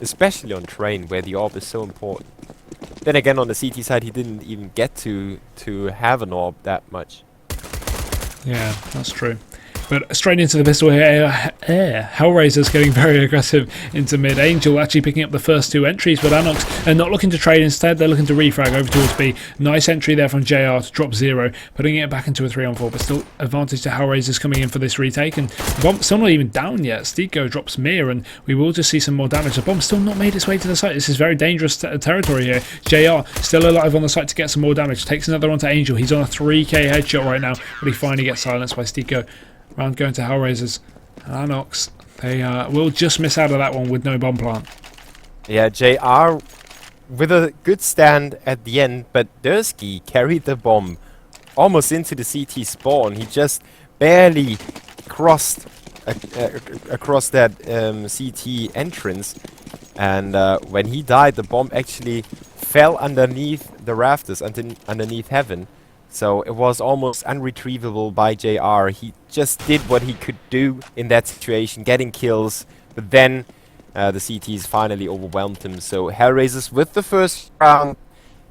especially on train where the orb is so important. Then again, on the CT side, he didn't even get to have an orb that much. Yeah, that's true. But straight into the pistol here, HellRaisers getting very aggressive into mid. Angel actually picking up the first two entries, but ANOX are not looking to trade. Instead, they're looking to refrag over towards B. Nice entry there from JR to drop 0, putting it back into a 3-on-4, but still advantage to HellRaisers coming in for this retake. And the bomb's still not even down yet. Steeko drops Mir, and we will just see some more damage. The bomb's still not made its way to the site. This is very dangerous territory here. JR still alive on the site to get some more damage. Takes another one to Angel. He's on a 3k headshot right now, but he finally gets silenced by Steeko. Round going to HellRaisers. ANOX, they will just miss out of that one with no bomb plant. Yeah, JR with a good stand at the end, but Dursky carried the bomb almost into the CT spawn. He just barely crossed across that CT entrance, and when he died, the bomb actually fell underneath the rafters, underneath heaven. So it was almost unretrievable by JR. He just did what he could do in that situation, getting kills, but then the CTs finally overwhelmed him. So HellRaisers with the first round,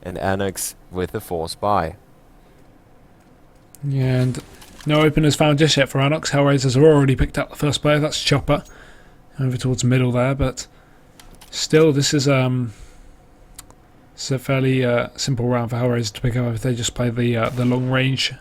and ANOX with the force buy. Yeah, and no openers found just yet for ANOX. HellRaisers have already picked up the first player. That's Chopper over towards the middle there, but still, this is it's a fairly simple round for HellRaisers to pick up if they just play the long range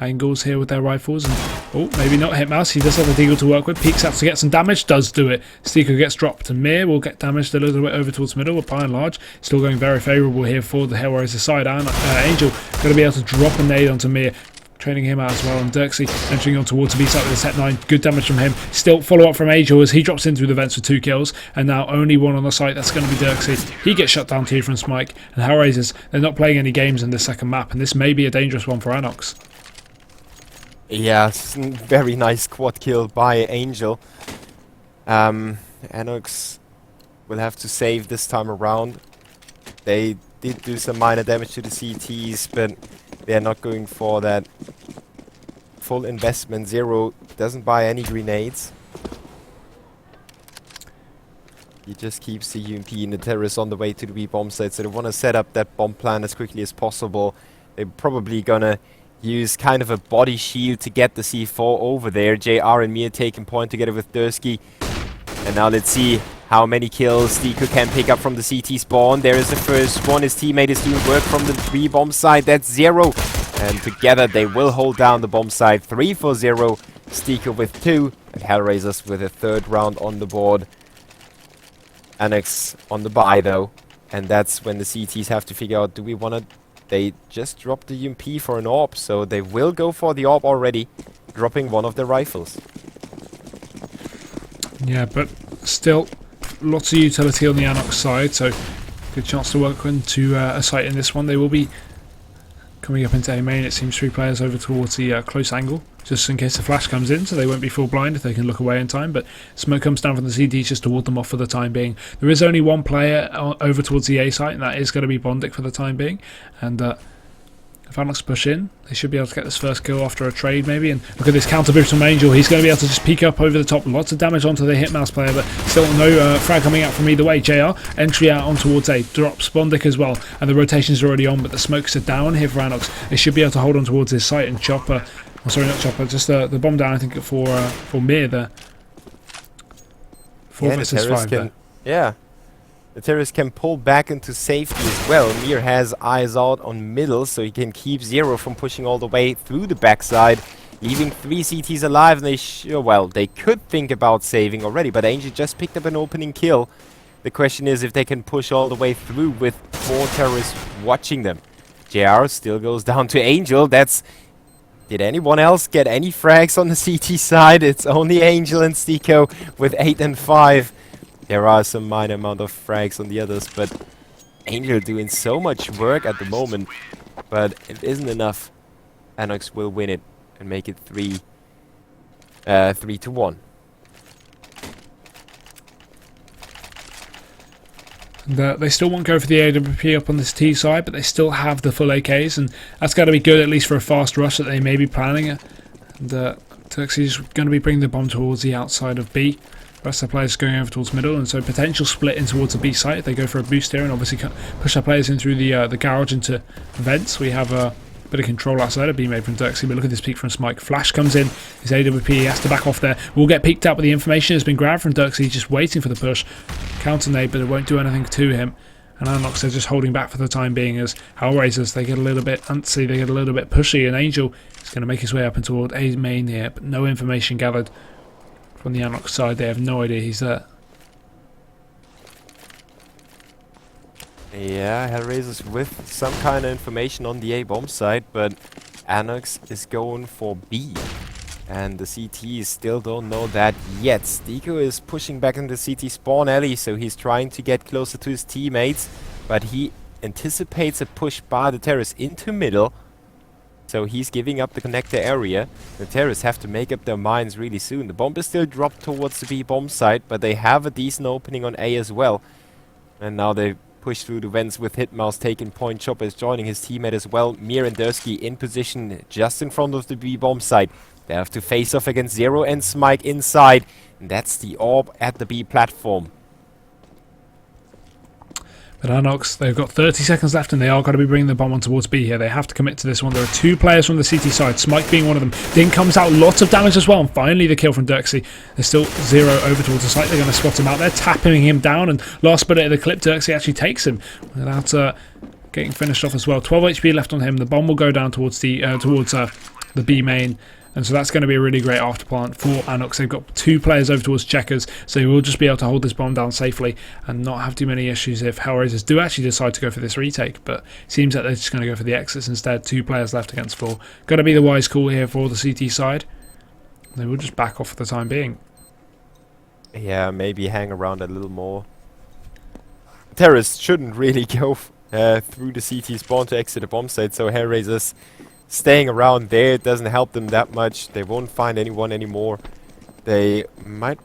angles here with their rifles. And oh, maybe not hit mouse. He does have the deagle to work with. Peeks out to get some damage. Does do it. Steeko gets dropped, and Mir will get damaged a little bit over towards the middle, but by and large, still going very favourable here for the HellRaisers side. And Angel going to be able to drop a nade onto Mir, training him out as well, and Dirksey entering on towards the B side with a set 9. Good damage from him. Still follow up from Angel as he drops in through the vents for 2 kills, and now only one on the site. That's going to be Dirksey. He gets shut down here from Smike, and HellRaisers, they're not playing any games in this second map, and this may be a dangerous one for ANOX. Yeah, very nice quad kill by Angel. ANOX will have to save this time around. They did do some minor damage to the CTs, but they're not going for that full investment. Zero doesn't buy any grenades. He just keeps the UMP and the terrorists on the way to the B bomb site, so they want to set up that bomb plan as quickly as possible. They're probably gonna use kind of a body shield to get the C4 over there. JR and Mir taking point together with Dursky. And now let's see how many kills Steeko can pick up from the CT spawn. There is the first one. His teammate is doing work from the 3 bomb side. That's 0. And together they will hold down the bomb side. 3 for 0. Steeko with 2. And HellRaisers with a 3rd round on the board. ANOX on the buy though. And that's when the CTs have to figure out, do we want to... They just dropped the UMP for an AWP, so they will go for the AWP already, dropping one of their rifles. Yeah, but still, lots of utility on the ANOX side, so good chance to work into a site in this one. They will be coming up into A main. It seems 3 players over towards the close angle, just in case the flash comes in, so they won't be full blind if they can look away in time. But smoke comes down from the CDs just to ward them off for the time being. There is only 1 player over towards the A site, and that is going to be Bondic for the time being. And if ANOX push in, they should be able to get this first kill after a trade maybe. And look at this counter boost from Angel. He's going to be able to just peek up over the top. Lots of damage onto the hitmouse player, but still no frag coming out from either way. JR, entry out on towards A, drops Bondic as well. And the rotations are already on, but the smokes are down here for ANOX. They should be able to hold on towards his site, and Chopper... Oh, sorry, not Chopper, just the bomb down, I think, for Mir there. 4 versus 5 there. Yeah. The terrorist can pull back into safety as well. Mir has eyes out on middle, so he can keep 0 from pushing all the way through the backside, leaving 3 CTs alive. And they could think about saving already, but Angel just picked up an opening kill. The question is if they can push all the way through with 4 terrorists watching them. JR still goes down to Angel. Did anyone else get any frags on the CT side? It's only Angel and Steeko with 8 and 5. There are some minor amount of frags on the others, but Angel doing so much work at the moment. But it isn't enough. ANOX will win it and make it 3-1. They still won't go for the AWP up on this T side, but they still have the full AKs, and that's got to be good at least for a fast rush that they may be planning. And Turksy's going to be bringing the bomb towards the outside of B. The rest of the players going over towards middle, and so potential split in towards the B site if they go for a boost here and obviously push their players in through the garage into vents. We have a bit of control outside, a B made from Dirksy, but look at this peek from Smike. Flash comes in, his AWP, he has to back off there. Will get peeked out, but the information has been grabbed from Dirksy, just waiting for the push. Counter nade, but it won't do anything to him. And ANOX, they're just holding back for the time being as HellRaisers, they get a little bit antsy, they get a little bit pushy, and Angel is going to make his way up and toward A main here, but no information gathered from the ANOX side. They have no idea he's there. Yeah, HellRaisers with some kind of information on the A bomb side, but ANOX is going for B. And the CTs still don't know that yet. Stiko is pushing back in the CT spawn alley, so he's trying to get closer to his teammates, but he anticipates a push by the terrorists into middle, so he's giving up the connector area. The terrorists have to make up their minds really soon. The bomb is still dropped towards the B bomb site, but they have a decent opening on A as well. And now they push through the vents with Hitmouse taking point. Chopper is joining his teammate as well. Mir and Dursky in position just in front of the B bomb site. They have to face off against Zero and Smike inside. And that's the orb at the B platform. But ANOX, they've got 30 seconds left and they are going to be bringing the bomb on towards B here. They have to commit to this one. There are two players from the CT side, Smike being one of them. Ding comes out, lots of damage as well, and finally the kill from Dirksy. There's still Zero over towards the site. They're going to spot him out there, tapping him down, and last bit of the clip, Dirksy actually takes him without getting finished off as well. 12 HP left on him. The bomb will go down towards the B main. And so that's going to be a really great afterplant for ANOX. They've got two players over towards Checkers, so we'll just be able to hold this bomb down safely and not have too many issues if HellRaisers do actually decide to go for this retake. But it seems like they're just going to go for the exits instead. Two players left against four. Got to be the wise call here for the CT side. They will just back off for the time being. Yeah, maybe hang around a little more. Terrorists shouldn't really go through the CT spawn to exit the bomb site, so HellRaisers staying around there doesn't help them that much. They won't find anyone anymore. They might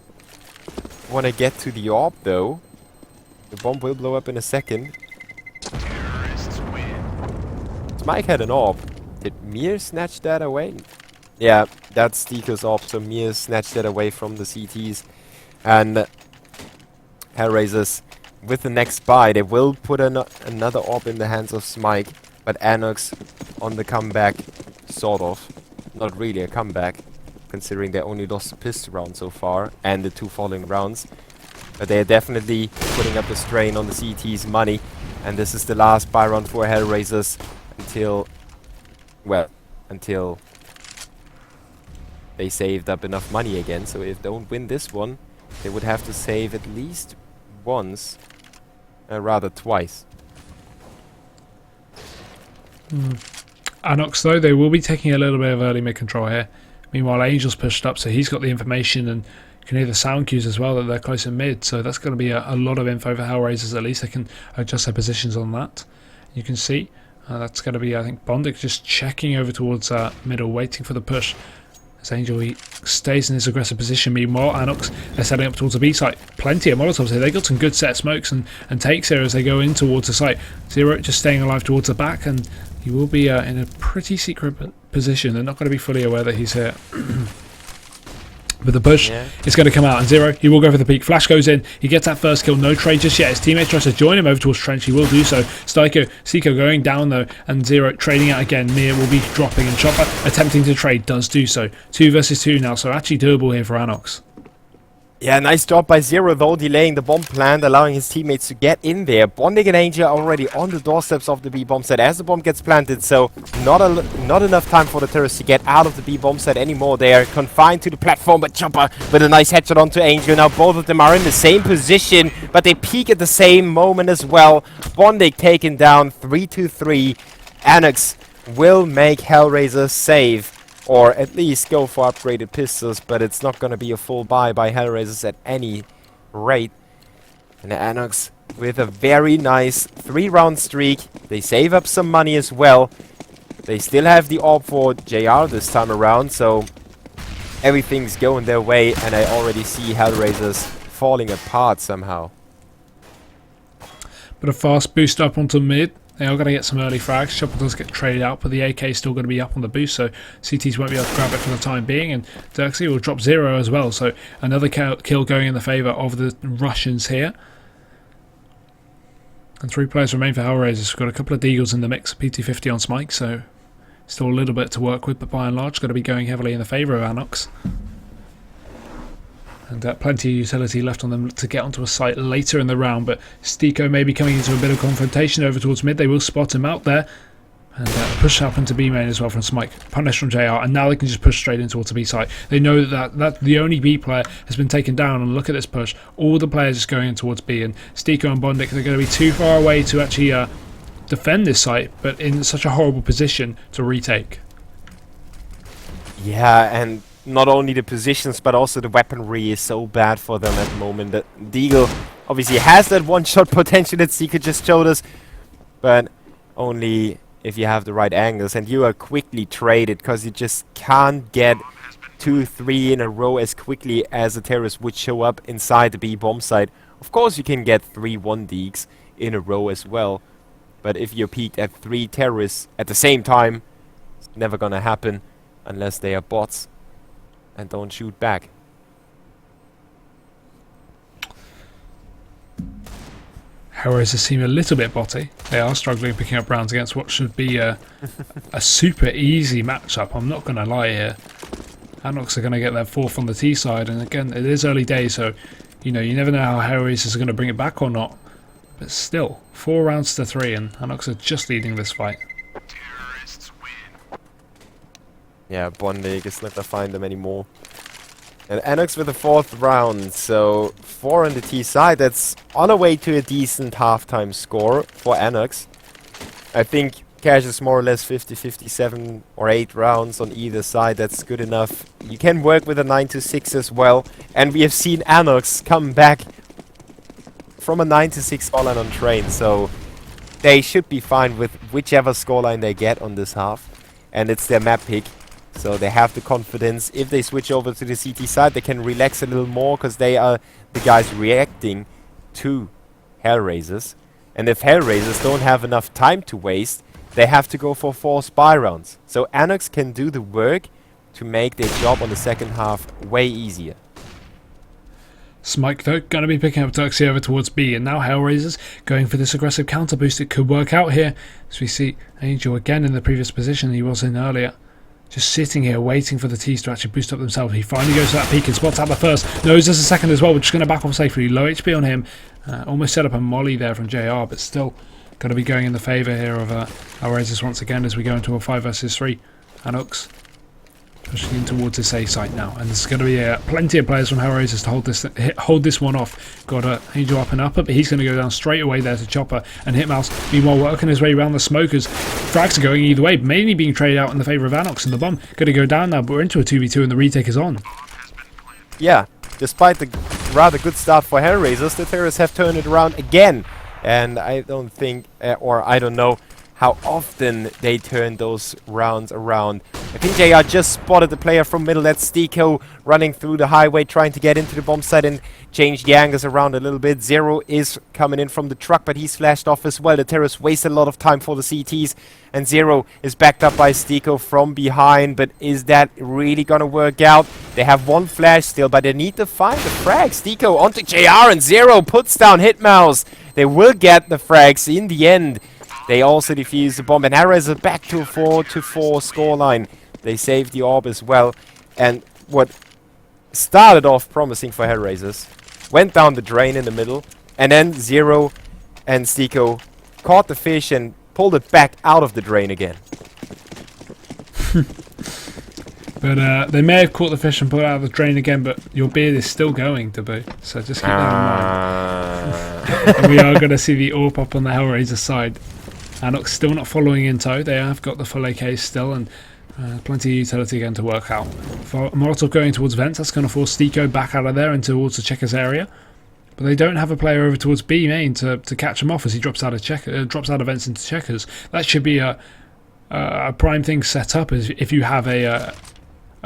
want to get to the orb though. The bomb will blow up in a second. Smike had an orb. Did Mir snatch that away? Yeah, that's Stiko's orb, so Mir snatched that away from the CTs. And HellRaisers, with the next buy, they will put another orb in the hands of Smike. But ANOX on the comeback, sort of. Not really a comeback, considering they only lost the pistol round so far, and the two following rounds. But they are definitely putting up a strain on the CT's money. And this is the last buy round for HellRaisers until they saved up enough money again. So if they don't win this one, they would have to save at least once, rather twice. ANOX though, they will be taking a little bit of early mid control here. Meanwhile Angel's pushed up, so he's got the information, and you can hear the sound cues as well that they're close in mid, so that's going to be a lot of info for HellRaisers. At least they can adjust their positions on that. You can see that's going to be, I think, Bondic just checking over towards middle, waiting for the push. As Angel, he stays in his aggressive position. Meanwhile, ANOX, they're setting up towards the B site. Plenty of Molotovs here. They got some good set smokes and takes here as they go in towards the site. Zero just staying alive towards the back, and he will be in a pretty secret position. They're not going to be fully aware that he's here. But the push is going to come out, and Zero, he will go for the peak. Flash goes in, he gets that first kill, no trade just yet. His teammate tries to join him over towards Trench, he will do so. Seiko going down though, and Zero trading out again. Mir will be dropping, and Chopper attempting to trade does do so. 2 versus 2 now, so actually doable here for ANOX. Yeah, nice job by Zero though, delaying the bomb plant, allowing his teammates to get in there. Bondic and Angel are already on the doorsteps of the B bomb set as the bomb gets planted, so not enough time for the terrorists to get out of the B bomb set anymore. They are confined to the platform, but Chopper with a nice headshot onto Angel. Now both of them are in the same position, but they peak at the same moment as well. Bondic taken down 3-3. ANOX will make HellRaisers save, or at least go for upgraded pistols, but it's not going to be a full buy by HellRaisers at any rate. And ANOX with a very nice 3-round streak. They save up some money as well. They still have the orb for JR this time around, so everything's going their way, and I already see HellRaisers falling apart somehow. But a fast boost up onto mid. They are going to get some early frags. Chopper does get traded out, but the AK is still going to be up on the boost, so CTs won't be able to grab it for the time being, and Dirksey will drop 0 as well, so another kill going in the favour of the Russians here. And 3 players remain for HellRaisers. We've got a couple of Deagles in the mix, PT50 on Smike, so still a little bit to work with, but by and large going to be going heavily in the favour of ANOX. And plenty of utility left on them to get onto a site later in the round, but Stiko may be coming into a bit of confrontation over towards mid. They will spot him out there. And push up into B main as well from Smike. Punish from JR, and now they can just push straight in towards the B site. They know that the only B player has been taken down, and look at this push. All the players just going in towards B, and Stiko and Bondik, they're going to be too far away to actually defend this site, but in such a horrible position to retake. Yeah, and not only the positions, but also the weaponry is so bad for them at the moment. That Deagle obviously has that one-shot potential that Seeker just showed us, but only if you have the right angles, and you are quickly traded because you just can't get 2-3 in a row as quickly as a terrorist would show up inside the B bomb site. Of course you can get 3-1 deeks in a row as well, but if you're peaked at 3 terrorists at the same time, it's never gonna happen unless they are bots and don't shoot back. HellRaisers seem a little bit botty. They are struggling picking up rounds against what should be a super easy matchup. I'm not going to lie here. ANOX are going to get their 4th on the T side, and again, it is early days, so you never know how HellRaisers are going to bring it back or not. But still, 4 rounds to 3, and ANOX are just leading this fight. Yeah, Bondig is not gonna find them anymore. And ANOX with the 4th round, so 4 on the T side. That's on a way to a decent halftime score for ANOX. I think Cash is more or less 50-50, 7 or 8 rounds on either side. That's good enough. You can work with a 9-6 as well. And we have seen ANOX come back from a 9-6 scoreline on train, so they should be fine with whichever scoreline they get on this half. And it's their map pick. So they have the confidence. If they switch over to the CT side, they can relax a little more because they are the guys reacting to HellRaisers. And if HellRaisers don't have enough time to waste, they have to go for 4 spy rounds. So ANOX can do the work to make their job on the second half way easier. Smike though, going to be picking up Dirksey over towards B, and now HellRaisers going for this aggressive counter boost. It could work out here, as we see Angel again in the previous position he was in earlier. Just sitting here waiting for the T's to actually boost up themselves. He finally goes to that peak and spots out the first. Knows there's a second as well, but just going to back off safely. Low HP on him. Almost set up a molly there from JR, but still going to be going in the favour here of HellRaisers once again as we go into a 5 versus 3. ANOX pushing in towards this A site now, and there's going to be plenty of players from HellRaisers to hold this one off. Got Angel up and upper, but he's going to go down straight away there to Chopper and Hitmouse. Meanwhile, working his way around the smokers. Frags are going either way, mainly being traded out in the favour of ANOX, and the bomb going to go down now, but we're into a 2v2 and the retake is on. Yeah, despite the rather good start for HellRaisers, the terrorists have turned it around again. And I don't think, or I don't know how often they turn those rounds around. I think JR just spotted the player from middle. That's Stiko running through the highway, trying to get into the bomb site and change the angles around a little bit. Zero is coming in from the truck, but he's flashed off as well. The terrorists wasted a lot of time for the CTs, and Zero is backed up by Stiko from behind. But is that really gonna work out? They have 1 flash still, but they need to find the frag. Stiko onto JR, and Zero puts down Hitmouse. They will get the frags in the end. They also defuse the bomb, and HellRaisers back to a 4-4 scoreline. They saved the orb as well, and what started off promising for HellRaisers went down the drain in the middle, and then Zero and Stiko caught the fish and pulled it back out of the drain again. But they may have caught the fish and pulled it out of the drain again, but your beard is still going, Taboo, so just keep that in mind. And we are going to see the orb up on the HellRaiser side. ANOX still not following in tow. They have got the full AK still, and plenty of utility again to work out. For Molotov going towards vents, that's going to force Stiko back out of there and towards the checkers area. But they don't have a player over towards B main to catch him off as he drops out of vents into checkers. That should be a prime thing set up, as if you have a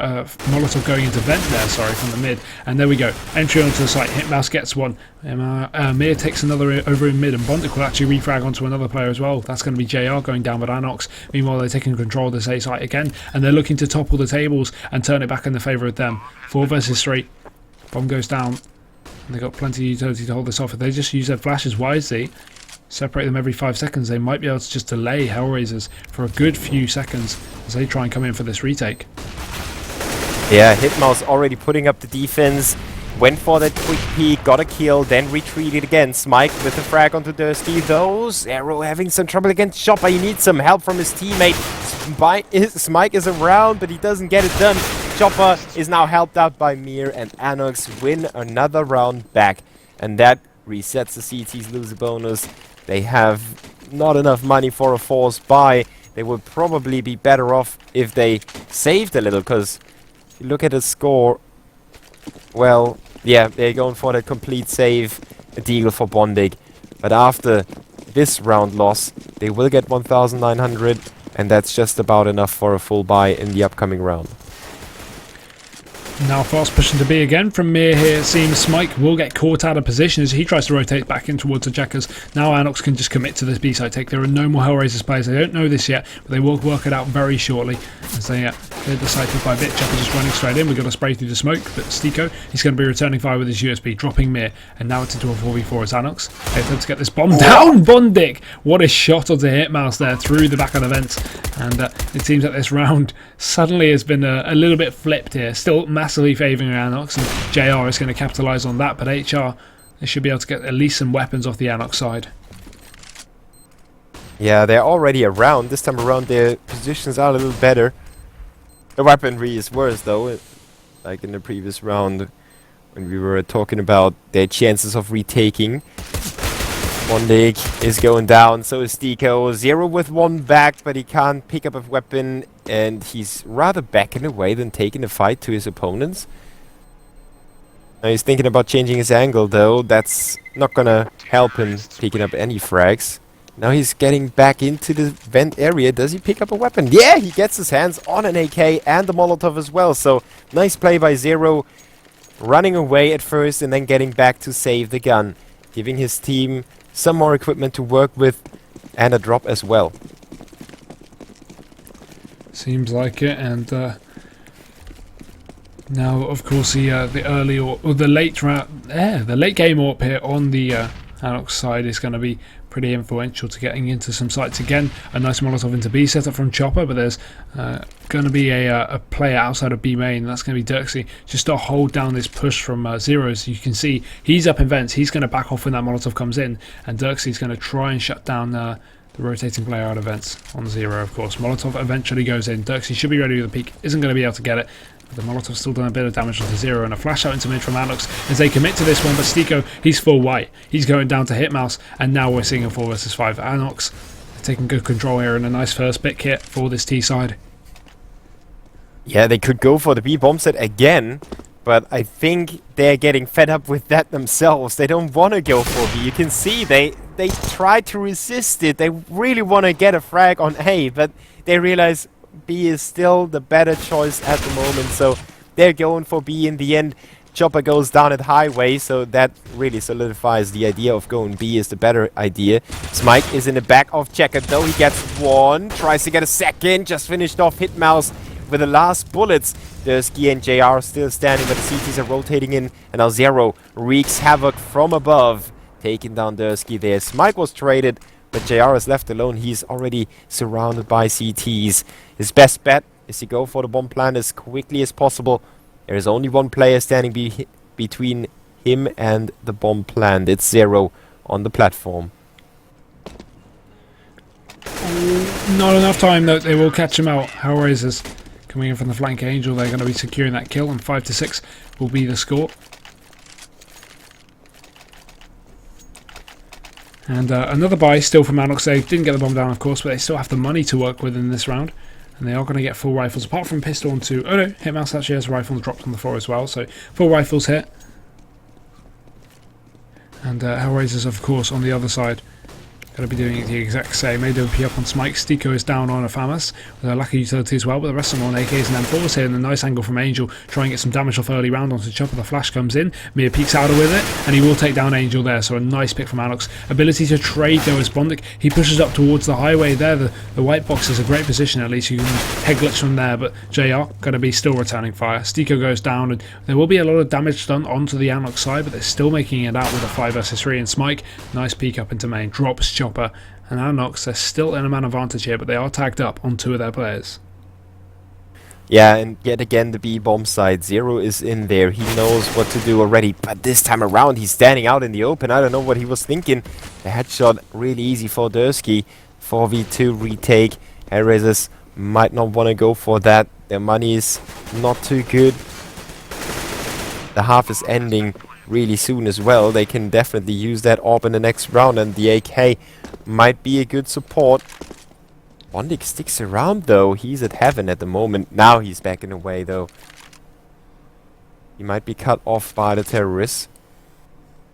Molotov going into vent there, sorry, from the mid. And there we go. Entry onto the site. Hitmouse gets one. Mir takes another over in mid, and Bondic will actually refrag onto another player as well. That's going to be JR going down with ANOX. Meanwhile, they're taking control of this A site again, and they're looking to topple the tables and turn it back in the favour of them. 4 versus 3. Bomb goes down. And they've got plenty of utility to hold this off. If they just use their flashes wisely, separate them every 5 seconds, they might be able to just delay HellRaisers for a good few seconds as they try and come in for this retake. Yeah, Hitmouse already putting up the defense. Went for that quick peek, got a kill, then retreated again. Smike with the frag onto Dursky. Those Arrow having some trouble against Chopper. He needs some help from his teammate. Smike is around, but he doesn't get it done. Chopper is now helped out by Mir, and ANOX win another round back. And that resets the CT's loser bonus. They have not enough money for a forced buy. They would probably be better off if they saved a little, because if you look at the score, well, yeah, they're going for the complete save deal for Bondig. But after this round loss, they will get 1,900, and that's just about enough for a full buy in the upcoming round. Now fast pushing to B again from Mir here. It seems Smike will get caught out of position as he tries to rotate back in towards the checkers. Now ANOX can just commit to this B side take. There are no more HellRaisers players. They don't know this yet, but they will work it out very shortly as they clear the site bit by bit. Chopper just running straight in. We've got a spray through the smoke, but Stiko, he's going to be returning fire with his USB, dropping Mir, and now it's into a 4v4 as ANOX. They attempt to get this bomb down. Bondic! What a shot onto Hitmouse there through the back of the vents. And it seems that this round suddenly has been a little bit flipped here. Still massively favouring ANOX, and JR is going to capitalise on that, but HR, they should be able to get at least some weapons off the ANOX side. Yeah, they're already around. This time around their positions are a little better. The weaponry is worse though, like in the previous round when we were talking about their chances of retaking. Bondig is going down, so is Stiko. 0 with 1 back, but he can't pick up a weapon, and he's rather backing away than taking the fight to his opponents. Now he's thinking about changing his angle though. That's not gonna help him picking up any frags. Now he's getting back into the vent area. Does he pick up a weapon? Yeah, he gets his hands on an AK and the Molotov as well. So nice play by Zero, running away at first and then getting back to save the gun, giving his team some more equipment to work with and a drop as well. Seems like it, and now of course the early or the late round, the late game AWP here on the ANOX side is going to be pretty influential to getting into some sites again. A nice Molotov into B setup from Chopper, but there's going to be a player outside of B main, and that's going to be Dirksy, just to hold down this push from Zero. So you can see he's up in vents, he's going to back off when that Molotov comes in, and Dirksy's going to try and shut down the rotating player out of vents on Zero, of course. Molotov eventually goes in. Dirksy should be ready with the peek, isn't going to be able to get it. The Molotov's still done a bit of damage onto Zero, and a flash out into mid from ANOX as they commit to this one, but Stiko, he's full white. He's going down to Hitmouse, and now we're seeing a 4 versus 5. ANOX taking good control here, and a nice first pick hit for this T side. Yeah, they could go for the B bomb set again, but I think they're getting fed up with that themselves. They don't want to go for B. You can see they try to resist it. They really want to get a frag on A, but they realize B is still the better choice at the moment, so they're going for B in the end. Chopper goes down at highway, so that really solidifies the idea of going B is the better idea. Smike is in the back of Checker though. He gets one, tries to get a second, just finished off Hitmouse with the last bullets. Dursky and JR are still standing, but the CTs are rotating in, and now Zero wreaks havoc from above, taking down Dursky there. Smike was traded, but JR is left alone. He's already surrounded by CTs. His best bet is to go for the bomb plant as quickly as possible. There is only one player standing between him and the bomb plant. It's Zero on the platform. Not enough time though. They will catch him out. HellRaisers coming in from the flank Angel. They're going to be securing that kill, and 5-6 will be the score. And another buy still from ANOX. They didn't get the bomb down, of course, but they still have the money to work with in this round. And they are going to get full rifles, apart from pistol and 2. Oh no, Hitmouse actually has rifles dropped on the floor as well, so full rifles hit. And HellRaisers, of course, on the other side Going to be doing the exact same. AWP up on Smike. Stiko is down on a Famas with a lack of utility as well, but the rest of them on AKs and M4s here. And a nice angle from Angel, trying to get some damage off early round onto Chopper. The flash comes in. Mir peeks out with it, and he will take down Angel there. So a nice pick from ANOX. Ability to trade though as Bondic. He pushes up towards the highway there. The white box is a great position, at least you can head glitch from there, but JR going to be still returning fire. Stiko goes down, and there will be a lot of damage done onto the ANOX side, but they're still making it out with a 5 vs 3. And Smike, nice peek up into main, drops Chopper. And ANOX, they're still in a man advantage here, but they are tagged up on 2 of their players. Yeah, and yet again the B bomb side. Zero is in there. He knows what to do already, but this time around he's standing out in the open. I don't know what he was thinking. The headshot really easy for Dursky. 4v2 retake. HellRaisers might not want to go for that. Their money is not too good. The half is ending really soon as well. They can definitely use that AWP in the next round, and the AK might be a good support. Bondic sticks around though. He's at heaven at the moment. Now he's backing away though. He might be cut off by the terrorists.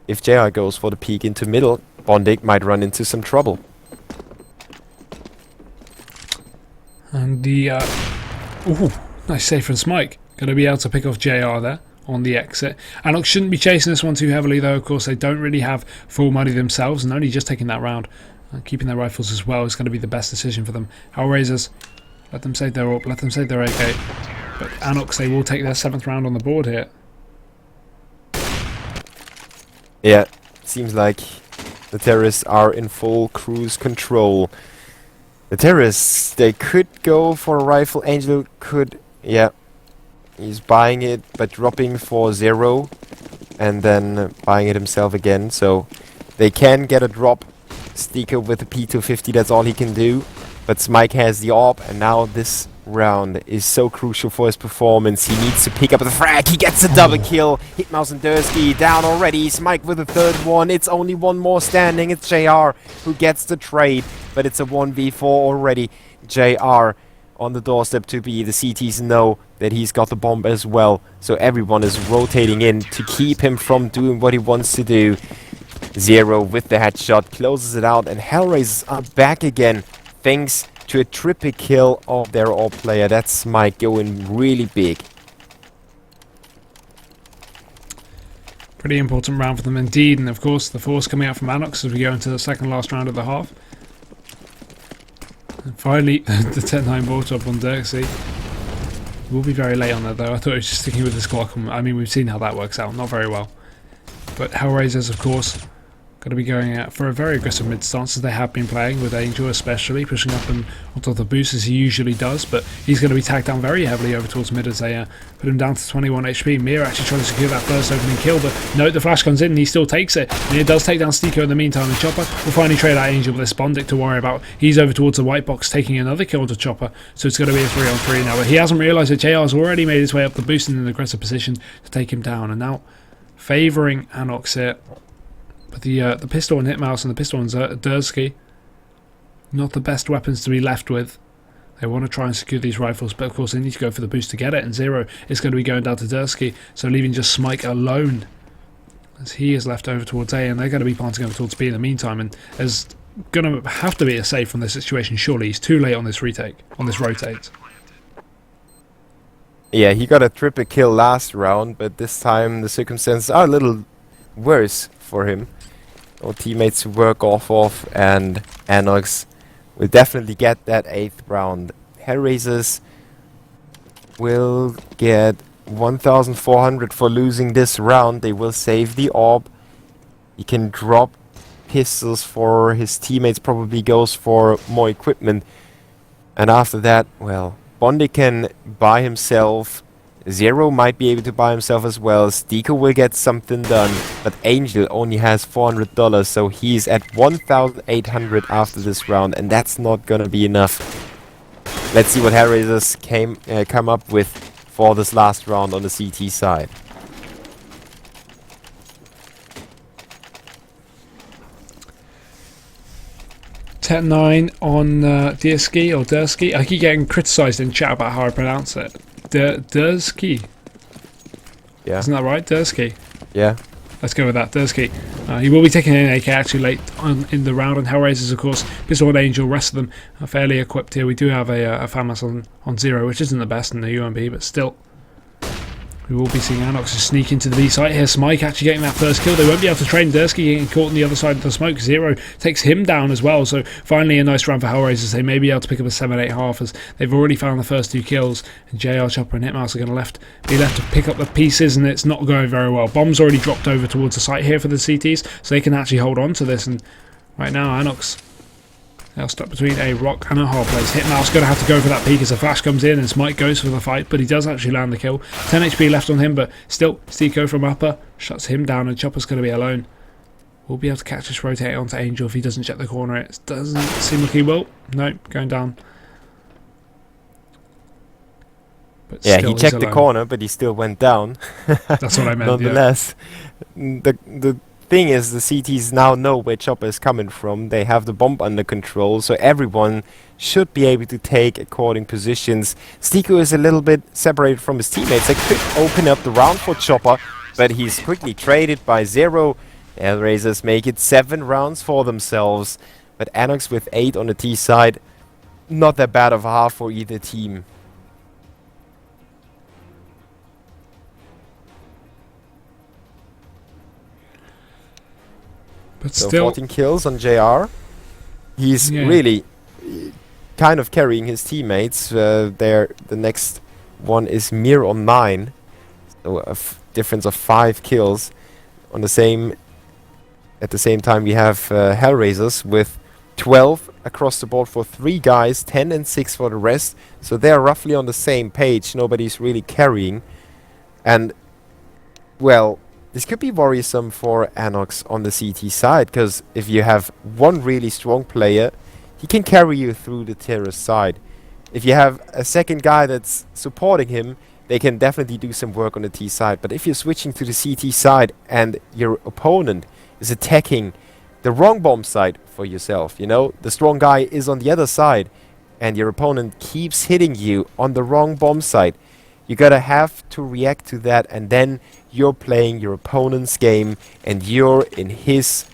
If JR goes for the peek into middle, Bondic might run into some trouble. And the ooh, nice save from Smike. Going to be able to pick off JR there on the exit. ANOX shouldn't be chasing this one too heavily though. Of course, they don't really have full money themselves, and only just taking that round. Keeping their rifles as well is going to be the best decision for them. HellRaisers, let them save their AWP, let them save their AK. But ANOX, they will take their 7th round on the board here. Yeah, seems like the terrorists are in full cruise control. The terrorists, they could go for a rifle. Angel could, yeah. He's buying it, but dropping for 0. And then buying it himself again. So they can get a drop. Stiko with the P250, that's all he can do. But Smike has the AWP, and now this round is so crucial for his performance. He needs to pick up the frag. He gets a double kill. Hitmouse and Dursky down already. Smike with the 3rd one. It's only one more standing. It's JR who gets the trade, but it's a 1v4 already. JR on the doorstep to be. The CTs know that he's got the bomb as well, so everyone is rotating in to keep him from doing what he wants to do. Zero with the headshot closes it out, and HellRaisers are back again thanks to a triple kill of their AWP player. That's Smike going really big. Pretty important round for them indeed, and of course the force coming out from ANOX as we go into the 2nd last round of the half. And finally, the 10-9 ball up on Dirksy. We'll be very late on that though. I thought it was just sticking with this Glock. I mean, we've seen how that works out, not very well. But HellRaisers, of course, going to be going out for a very aggressive mid stance as they have been playing, with Angel especially pushing up and on top of the boost as he usually does, but he's going to be tagged down very heavily over towards mid as they put him down to 21 HP. Mir actually trying to secure that first opening kill, but no, the flash comes in and he still takes it. Mir does take down Stiko in the meantime, and Chopper will finally trade out Angel with this Bondic to worry about. He's over towards the white box taking another kill to Chopper, so it's going to be a 3-on-3 now, but he hasn't realised that JR has already made his way up the boost in an aggressive position to take him down, and now favouring ANOX here. But the pistol and Hitmouse and the pistol and Dursky, not the best weapons to be left with. They want to try and secure these rifles, but of course they need to go for the boost to get it, and Zero is going to be going down to Dursky, so leaving just Smike alone as he is left over towards A, and they're going to be planting over towards B in the meantime, and there's going to have to be a save from this situation, surely. He's too late on this retake, on this rotate. Yeah, he got a triple kill last round, but this time the circumstances are a little worse for him. No teammates to work off of, and ANOX will definitely get that 8th round. HellRaisers will get 1,400 for losing this round. They will save the AWP. He can drop pistols for his teammates, probably goes for more equipment. And after that, well, Bondi can buy himself. Zero might be able to buy himself as well. Stiko will get something done, but Angel only has $400, so he's at 1,800 after this round, and that's not gonna be enough. Let's see what HellRaisers come up with for this last round on the CT side. Tet9 on Dursky or Dursky. I keep getting criticised in chat about how I pronounce it. Dursky. Yeah. Isn't that right? Dursky. Yeah. let's go with that. Dursky, he will be taking an AK actually late in the round, and HellRaisers, of course, Pistol and Angel, rest of them are fairly equipped here. We do have a FAMAS on 0, which isn't the best in the UMP, but still. We will be seeing ANOX just sneak into the B site here. Smike actually getting that first kill. They won't be able to train. Dursky getting caught on the other side of the smoke. 0 takes him down as well. So finally a nice round for HellRaisers. They may be able to pick up a 7-8 half as they've already found the first 2 kills. And JR, Chopper and Hitmouse are going to be left to pick up the pieces, and it's not going very well. Bomb's already dropped over towards the site here for the CTs, so they can actually hold on to this. And right now ANOX, they're stuck between a rock and a hard place. Hitmouse going to have to go for that peek as a flash comes in, and Smite goes for the fight, but he does actually land the kill. 10 HP left on him, but still, Stico from upper shuts him down, and Chopper's going to be alone. We'll be able to catch this rotate onto Angel if he doesn't check the corner. It doesn't seem like he will. No, going down. But yeah, he checked the corner, but he still went down. That's what I meant. Nonetheless, the thing is, the CTs now know where Chopper is coming from. They have the bomb under control, so everyone should be able to take according positions. Stico is a little bit separated from his teammates. They could open up the round for Chopper, but he's quickly traded by 0. HellRaisers make it 7 rounds for themselves, but ANOX with 8 on the T side, not that bad of a half for either team. But so still, 14 kills on JR. He's really kind of carrying his teammates. The next one is Mir on 9. So a difference of 5 kills. At the same time, we have HellRaisers with 12 across the board for 3 guys, 10 and 6 for the rest. So they're roughly on the same page. Nobody's really carrying. And, well, this could be worrisome for ANOX on the CT side, because if you have one really strong player, he can carry you through the terrorist side. If you have a second guy that's supporting him, they can definitely do some work on the T side. But if you're switching to the CT side and your opponent is attacking the wrong bomb site for yourself, you know, the strong guy is on the other side and your opponent keeps hitting you on the wrong bomb site, you gotta have to react to that, and then you're playing your opponent's game and you're in his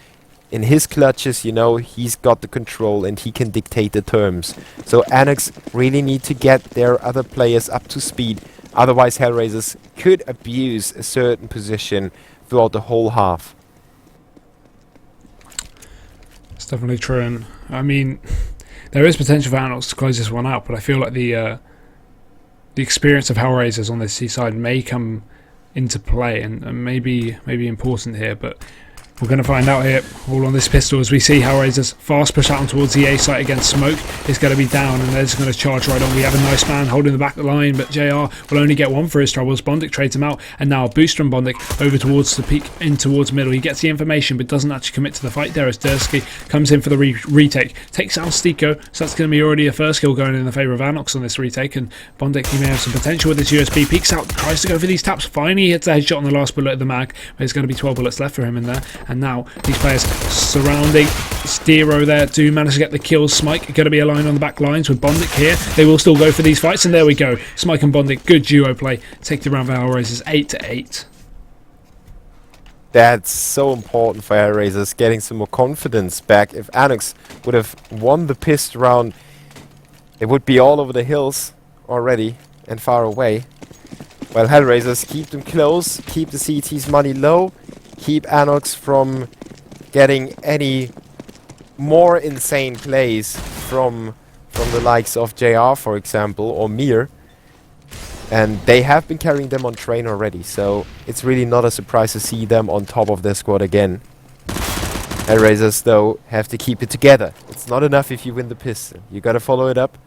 clutches, you know, he's got the control and he can dictate the terms. So ANOX really need to get their other players up to speed, otherwise HellRaisers could abuse a certain position throughout the whole half. It's definitely true, and I mean, there is potential for ANOX to close this one out, but I feel like the experience of HellRaisers on this C side may come into play and maybe important here, but we're going to find out here all on this pistol as we see HellRaisers fast push out towards the A site against smoke. It's going to be down and they're just going to charge right on. We have a nice man holding the back of the line, but JR will only get 1 for his troubles. Bondic trades him out, and now a boost from Bondic over towards the peak, in towards middle. He gets the information but doesn't actually commit to the fight there as Dursky comes in for the retake. Takes out Stico, so that's going to be already a first kill going in the favour of ANOX on this retake, and Bondic, he may have some potential with this USB. Peeks out, tries to go for these taps, finally hits a headshot on the last bullet of the mag, but there's going to be 12 bullets left for him in there. And now these players surrounding Stero there do manage to get the kills. Smike going to be aligned on the back lines with Bondic here. They will still go for these fights, and there we go. Smike and Bondic, good duo play. Take the round for HellRaisers 8-8. That's so important for HellRaisers, getting some more confidence back. If ANOX would have won the pissed round, it would be all over the hills already and far away. Well, HellRaisers keep them close, keep the CT's money low, keep ANOX from getting any more insane plays from the likes of JR, for example, or Mir. And they have been carrying them on train already, so it's really not a surprise to see them on top of their squad again. HellRaisers, though, have to keep it together. It's not enough if you win the pistol. You gotta follow it up,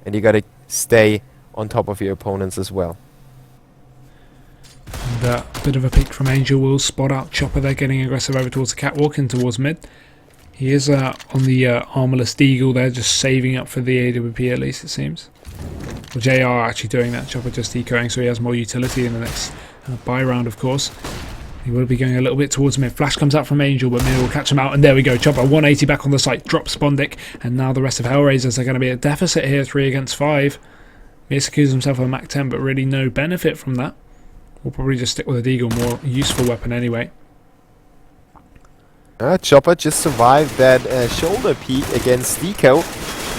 and you gotta stay on top of your opponents as well. And a bit of a peek from Angel will spot out Chopper there getting aggressive over towards the catwalk and towards mid. He is on the armorless Deagle there, just saving up for the AWP at least, it seems. Well, JR actually doing that, Chopper just decoing, so he has more utility in the next buy round, of course. He will be going a little bit towards mid. Flash comes out from Angel, but mid will catch him out, and there we go. Chopper 180 back on the site, drops Bondic, and now the rest of HellRaisers are going to be a deficit here, 3 against 5. Miyasaku's himself a Mac 10, but really no benefit from that. We'll probably just stick with a Deagle, more useful weapon anyway. Chopper just survived that shoulder peek against Deco.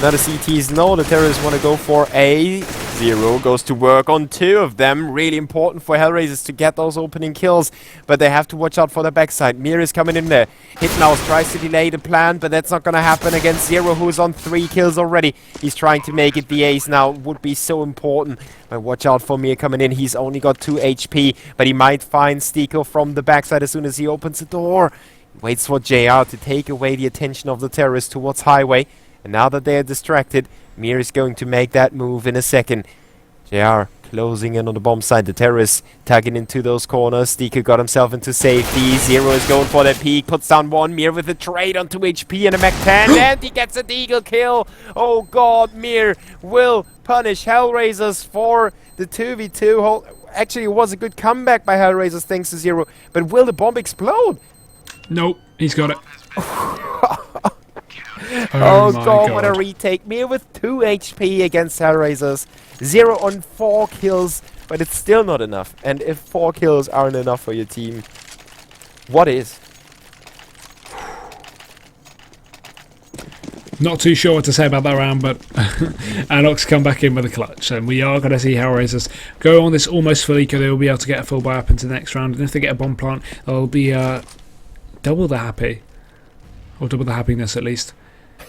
Now the CTs know the terrorists want to go for A. Zero goes to work on 2 of them. Really important for HellRaisers to get those opening kills. But they have to watch out for the backside. Mir is coming in there. Hitmouse tries to delay the plan, but that's not going to happen against Zero, who's on 3 kills already. He's trying to make it the ace now. Would be so important. But watch out for Mir coming in. He's only got 2 HP, but he might find Stiko from the backside as soon as he opens the door. He waits for JR to take away the attention of the terrorists towards Highway. And now that they are distracted, Mir is going to make that move in a second. JR closing in on the bomb side. The terrorists tagging into those corners. Stiko got himself into safety. Zero is going for that peek. Puts down one. Mir with a trade on 2 HP and a Mac 10. And he gets a deagle kill. Oh god, Mir will punish HellRaisers for the 2v2. Actually, it was a good comeback by HellRaisers thanks to Zero. But will the bomb explode? Nope, he's got it. Oh god, what a retake. Mir with 2 HP against HellRaisers. 0 on 4 kills, but it's still not enough. And if 4 kills aren't enough for your team, what is? Not too sure what to say about that round, but ANOX come back in with a clutch, and we are going to see HellRaisers go on this almost full eco. They will be able to get a full buy up into the next round, and if they get a bomb plant, they'll be double the happy, or double the happiness at least.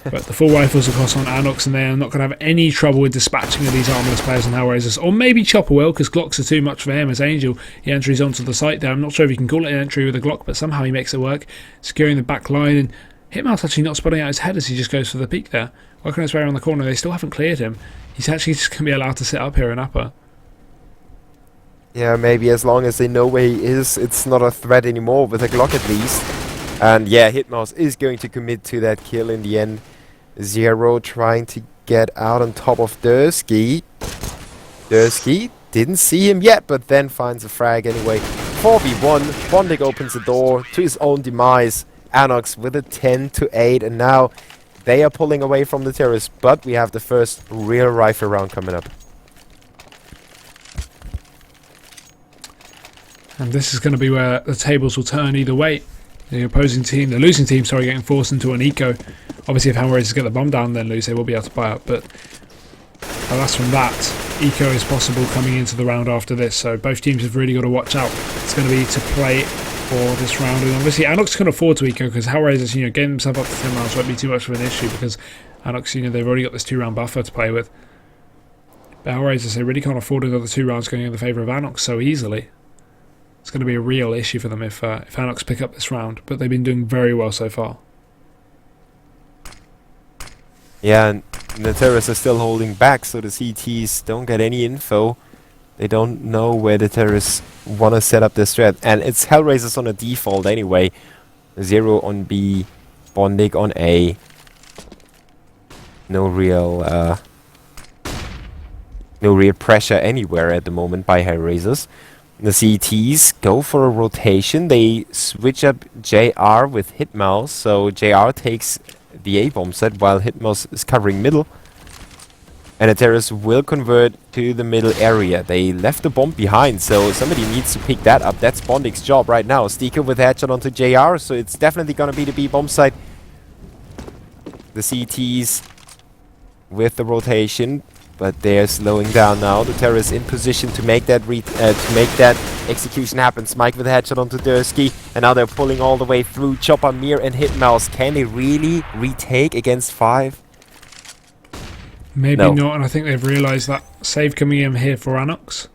But the full rifles across on ANOX, and they are not going to have any trouble with dispatching of these armorless players on HellRaisers. Or maybe Chopper will, because Glocks are too much for him as Angel. He entries onto the site there. I'm not sure if you can call it an entry with a Glock, but somehow he makes it work. Securing the back line, and Hitmouse actually not spotting out his head as he just goes for the peak there. Working his way around the corner, they still haven't cleared him. He's actually just going to be allowed to sit up here in upper. Yeah, maybe as long as they know where he is, it's not a threat anymore with a Glock at least. And yeah, Hitmouse is going to commit to that kill in the end. Zero trying to get out on top of Dursky. Dursky didn't see him yet, but then finds a frag anyway. 4v1, Bondig opens the door to his own demise. ANOX with a 10-8, and now they are pulling away from the terrorists, but we have the first real rifle round coming up. And this is going to be where the tables will turn either way. The opposing team, the losing team, sorry, getting forced into an eco. Obviously, if HellRaisers get the bomb down, then lose, they will be able to buy up. But alas, from that, eco is possible coming into the round after this. So both teams have really got to watch out. It's going to be to play for this round, and obviously ANOX can afford to eco because HellRaisers, getting themselves up to 10 rounds won't be too much of an issue because ANOX, they've already got this 2-round buffer to play with. But HellRaisers, they really can't afford another 2 rounds going in the favour of ANOX so easily. It's going to be a real issue for them if ANOX pick up this round, but they've been doing very well so far. Yeah, and the terrorists are still holding back, so the CTs don't get any info. They don't know where the terrorists want to set up their strat. And it's HellRaisers on a default anyway. Zero on B, Bondig on A. No real pressure anywhere at the moment by HellRaisers. The CTs go for a rotation. They switch up JR with Hitmouse, so JR takes the A-bomb set while Hitmouse is covering middle. And the terrorists will convert to the middle area. They left the bomb behind, so somebody needs to pick that up. That's Bondig's job right now. Stiko with headshot onto JR, so it's definitely going to be the B-bomb site. The CTs with the rotation, but they're slowing down now. The terrorists in position to make that execution happen. Smike with a headshot onto Dursky, and now they're pulling all the way through. Chopper, Mir, and Hitmouse. Can they really retake against 5? Maybe not, and I think they've realised that save coming in here for ANOX.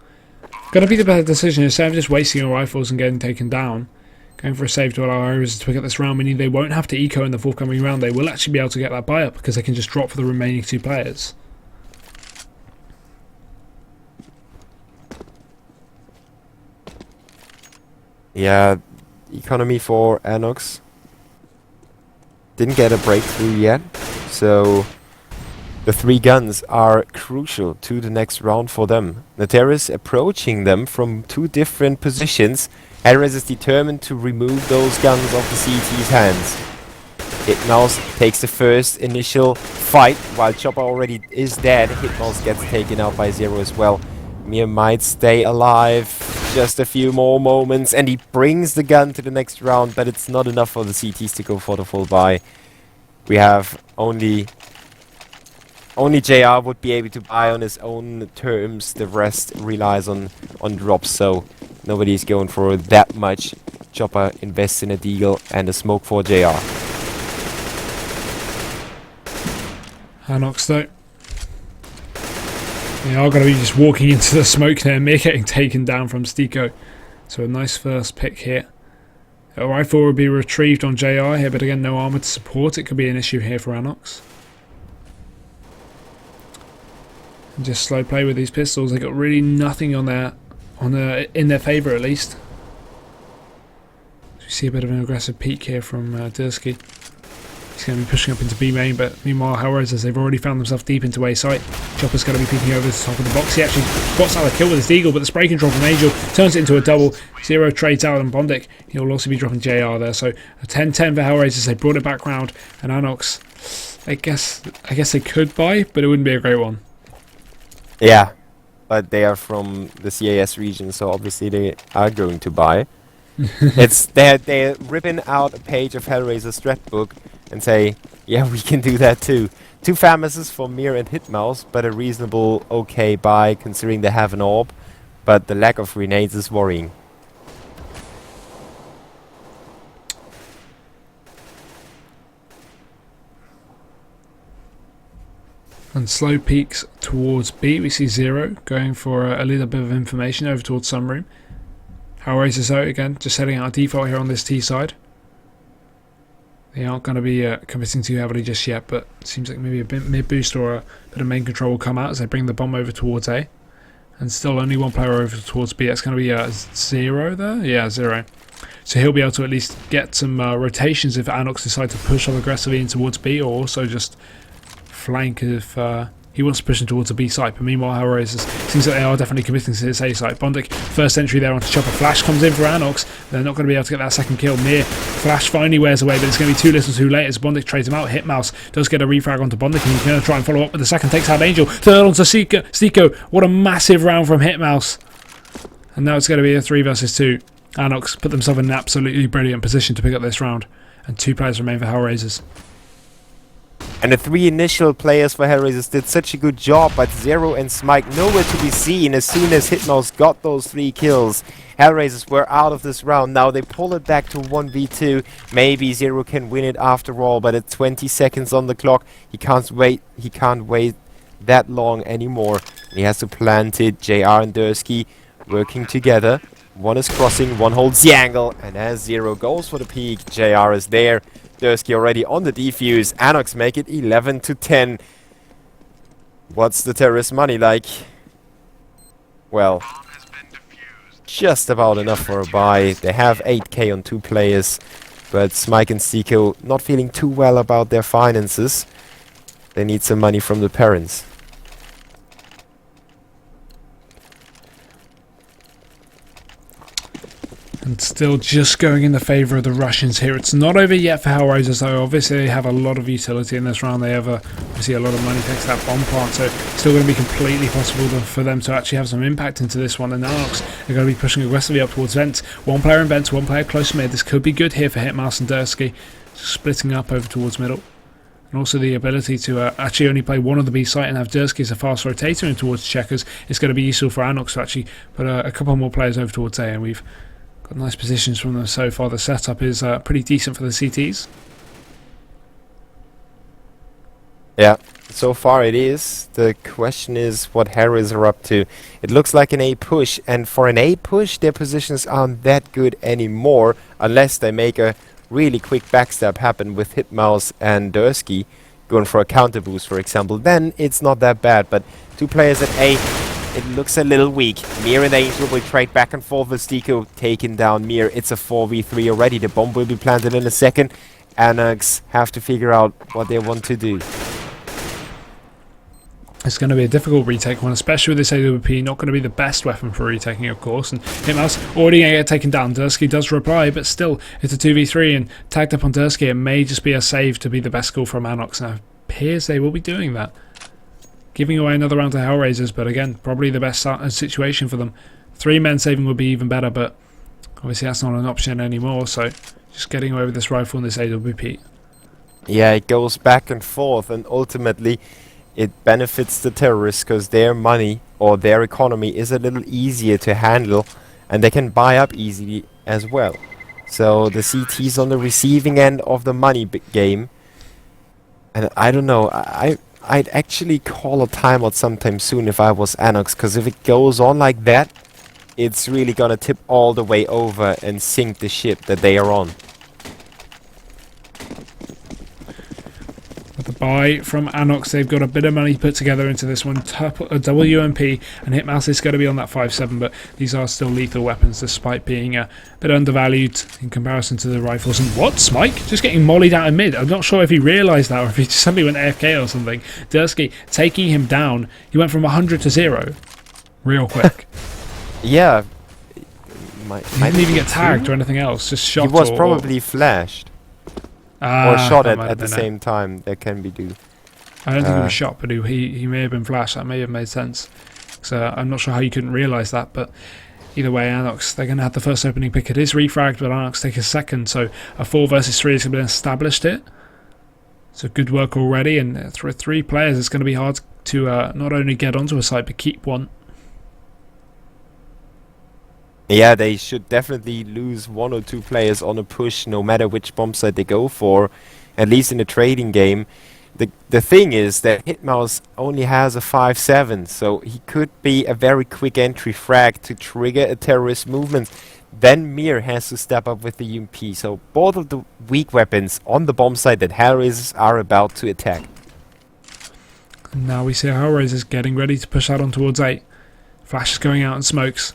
Gotta be the better decision instead of just wasting your rifles and getting taken down. Going for a save to allow HellRaisers to pick up this round, meaning they won't have to eco in the forthcoming round. They will actually be able to get that buy up because they can just drop for the remaining 2 players. Yeah, economy for ANOX didn't get a breakthrough yet, so the 3 guns are crucial to the next round for them. The terrorists approaching them from 2 different positions. HellRaisers is determined to remove those guns off the CT's hands. Hitmouse takes the first initial fight, while Chopper already is dead. Hitmouse gets taken out by Zero as well. Mir might stay alive. just a few more moments, and he brings the gun to the next round, but it's not enough for the CTs to go for the full buy. We have only JR would be able to buy on his own terms. The rest relies on drops, so nobody's going for that much. Chopper invests in a deagle and a smoke for JR. ANOX though. They are going to be just walking into the smoke there. Mir getting taken down from Stico. So a nice first pick here. A rifle will be retrieved on JR here, but again, no armor to support. It could be an issue here for ANOX. And just slow play with these pistols. They got really nothing in their favour at least. We see a bit of an aggressive peek here from Dursky. He's going to be pushing up into B main, but meanwhile, HellRaisers, they've already found themselves deep into A site. Chopper's going to be peeking over the top of the box. He actually spots out a kill with his deagle, but the spray control from Angel turns it into a double. Zero trades out on Bondic. He'll also be dropping JR there. So a 10-10 for HellRaisers. They brought it back round, and ANOX, I guess they could buy, but it wouldn't be a great one. Yeah, but they are from the CAS region, so obviously they are going to buy. They're ripping out a page of HellRaiser's strat book and say, yeah, we can do that too. 2 Famases for Mir and Hitmouse, but a reasonable okay buy considering they have an orb, but the lack of grenades is worrying. And slow peaks towards B. We see Zero going for a little bit of information over towards Sunroom. HellRaisers out again, just setting out a default here on this T side. They aren't going to be committing too heavily just yet, but it seems like maybe a bit mid boost or a bit of main control will come out as they bring the bomb over towards A. And still only one player over towards B. That's going to be Zero there? Yeah, Zero. So he'll be able to at least get some rotations if ANOX decide to push up aggressively in towards B, or also just flank if he wants to push him towards the B site. But meanwhile, HellRaisers, seems like they are definitely committing to this A site. Bondic, first entry there onto Chopper. Flash comes in for ANOX. They're not going to be able to get that second kill. Mir, Flash finally wears away, but it's going to be too little too late as Bondic trades him out. Hitmouse does get a refrag onto Bondic, and he's going to try and follow up with the second. Takes out Angel. Third onto Stico. What a massive round from Hitmouse. And now it's going to be a 3 versus 2. ANOX put themselves in an absolutely brilliant position to pick up this round. And 2 players remain for HellRaisers. And the 3 initial players for HellRaisers did such a good job, but Zero and Smike nowhere to be seen. As soon as Hitmouse got those 3 kills, HellRaisers were out of this round. Now they pull it back to 1v2. Maybe Zero can win it after all, but at 20 seconds on the clock, he can't wait that long anymore. And he has to plant it. JR and Dursky working together. One is crossing, one holds the angle, and as Zero goes for the peak, JR is there. Dursky already on the defuse. ANOX make it 11-10. What's the terrorist money like? Well, just about enough for a buy. They have 8k on 2 players, but Smike and Stico not feeling too well about their finances. They need some money from the parents. And still just going in the favour of the Russians here. It's not over yet for HellRaisers though. Obviously they have a lot of utility in this round. They have obviously a lot of money thanks to that bomb plant. So it's still going to be completely possible for them to actually have some impact into this one. And ANOX are going to be pushing aggressively up towards Vents. 1 player in Vents, 1 player close to mid. This could be good here for Hitmouse and Dursky. Splitting up over towards middle. And also the ability to actually only play one on the B site and have Dursky as a fast rotator in towards Checkers is going to be useful for ANOX to actually put a couple more players over towards A. And we've got nice positions from them so far. The setup is pretty decent for the CTs. Yeah, so far it is. The question is what HellRaisers are up to. It looks like an A push, and for an A push their positions aren't that good anymore unless they make a really quick backstab happen with Hitmouse and Dursky going for a counter boost, for example. Then it's not that bad, but 2 players at A, it looks a little weak. Mir and Angel will trade back and forth with Stico, taking down Mir. It's a 4v3 already. The bomb will be planted in a second. ANOX have to figure out what they want to do. It's going to be a difficult retake one, especially with this AWP. Not going to be the best weapon for retaking, of course. And Hitmouse already going to get taken down. Dursky does reply, but still, it's a 2v3 and tagged up on Dursky. It may just be a save to be the best goal from ANOX. Now, it appears they will be doing that. Giving away another round to HellRaisers, but again, probably the best situation for them. 3 men saving would be even better, but obviously that's not an option anymore, so just getting away with this rifle and this AWP. Yeah, it goes back and forth, and ultimately it benefits the terrorists because their money or their economy is a little easier to handle, and they can buy up easily as well. So the CT's on the receiving end of the money game, and I don't know, I'd actually call a timeout sometime soon if I was ANOX, because if it goes on like that, it's really gonna tip all the way over and sink the ship that they are on. With the buy from ANOX, they've got a bit of money put together into this one. A WMP and Hitmouse is going to be on that 5.7, but these are still lethal weapons despite being a bit undervalued in comparison to the rifles. And what? Smike? Just getting mollied out in mid. I'm not sure if he realised that or if he just suddenly went AFK or something. Dursky taking him down. He went from 100 to 0 real quick. Yeah. He didn't even get tagged or anything else, just shot. He was probably flashed. Or shot at the same time. That can be do. I don't think he was shot, but he may have been flashed. That may have made sense. So I'm not sure how you couldn't realise that, but either way, ANOX, they're going to have the first opening pick. It is refragged, but ANOX take a second, so a 4 versus 3 has been established here. So good work already, and for 3 players, it's going to be hard to not only get onto a site, but keep one. Yeah, they should definitely lose 1 or 2 players on a push, no matter which bomb site they go for, at least in the trading game. The thing is that Hitmouse only has a 5.7, so he could be a very quick entry frag to trigger a terrorist movement. Then Mir has to step up with the UMP, so both of the weak weapons on the bomb site that HellRaisers are about to attack. And now we see HellRaisers getting ready to push out on towards 8. Flash is going out and smokes.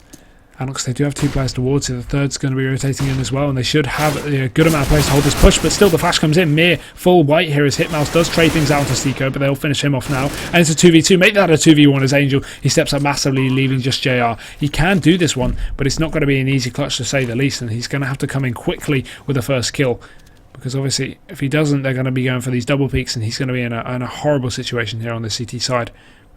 ANOX, they do have 2 players towards it. The third's going to be rotating in as well, and they should have a good amount of place to hold this push, but still the flash comes in. Mir full white here as Hitmouse does trade things out to Stico, but they'll finish him off now. And it's a 2v2. Make that a 2v1 as Angel. He steps up massively, leaving just JR. He can do this one, but it's not going to be an easy clutch to say the least, and he's going to have to come in quickly with the first kill. Because obviously, if he doesn't, they're going to be going for these double peaks, and he's going to be in a horrible situation here on the CT side.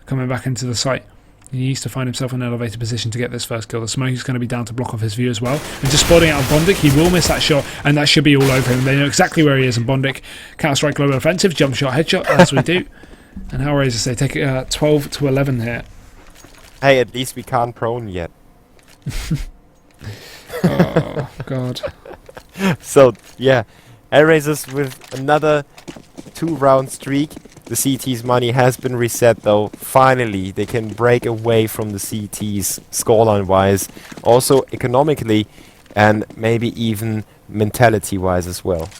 Coming back into the site. He needs to find himself in an elevated position to get this first kill. The smoke is going to be down to block off his view as well. And just spotting out Bondic, he will miss that shot, and that should be all over him. They know exactly where he is, and Bondic, Counter-Strike Global Offensive, jump shot, headshot, as we do. And HellRaisers, they take 12 to 11 here. Hey, at least we can't prone yet. Oh, God. So, yeah, HellRaisers with another 2-round streak. The CT's money has been reset though. Finally, they can break away from the CT's scoreline wise, also economically and maybe even mentality wise as well.